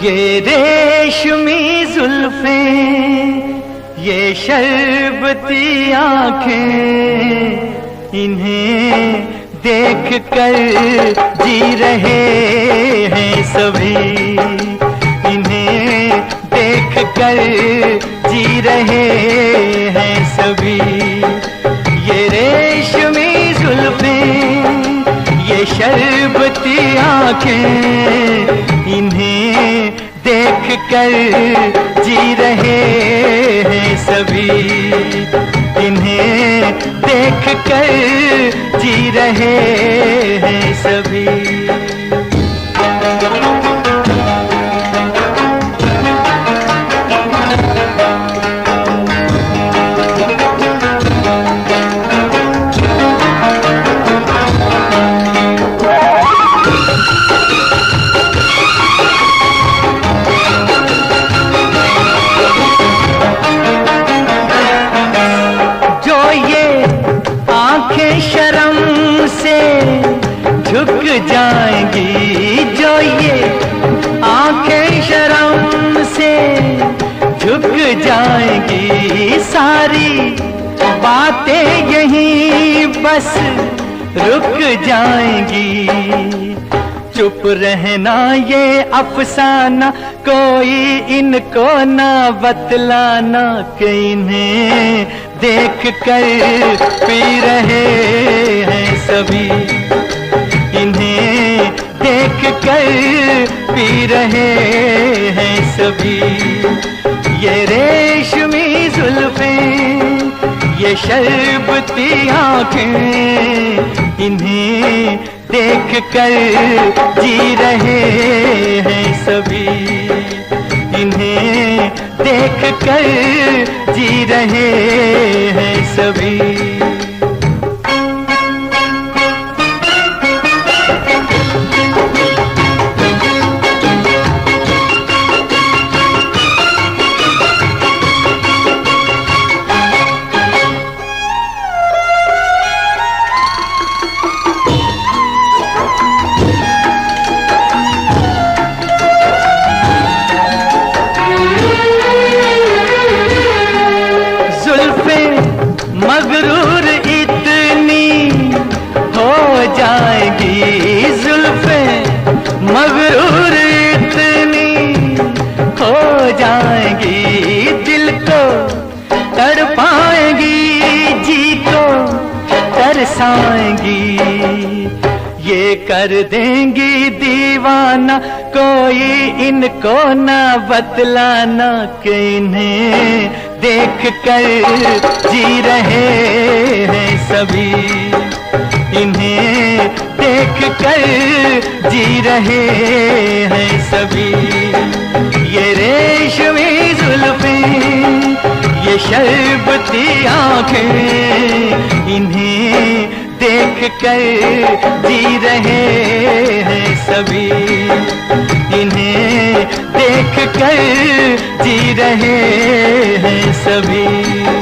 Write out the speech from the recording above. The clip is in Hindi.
ये रेशमी जुल्फें, ये शरबती आंखें, इन्हें देख कर जी रहे हैं सभी, इन्हें देख कर जी रहे हैं सभी। ये रेशमी जुल्फें, ये शरबती आंखें, इन्हें देख कर जी रहे हैं सभी, इन्हें देख कर जी रहे हैं सभी। शर्म से झुक जाएंगी, जो ये आंखें शर्म से झुक जाएंगी, सारी बातें यहीं बस रुक जाएंगी। चुप रहना ये अफसाना, कोई इनको ना बतलाना, कि इन्हें देख कर पी रहे हैं सभी, इन्हें देख कर पी रहे हैं सभी। ये रेशमी जुल्फें, ये शरबती आंखें, इन्हें देख कर जी रहे हैं सभी, इन्हें देख कर जी रहे हैं सभी। मगरूर इतनी हो जाएगी, जुल्फें मगरूर इतनी हो जाएगी, दिल को तड़पाएंगी, जी को तरसाएंगी। ये कर देंगी दीवाना, कोई इनको ना बतलाना, कि इन्हें देख कर जी रहे हैं सभी, इन्हें देख कर जी रहे हैं सभी। ये रेशमी जुल्फें, ये शरबती आंखें, इन्हें देख कर जी रहे हैं सभी, इन्हें देख कर जी रहे हैं सभी।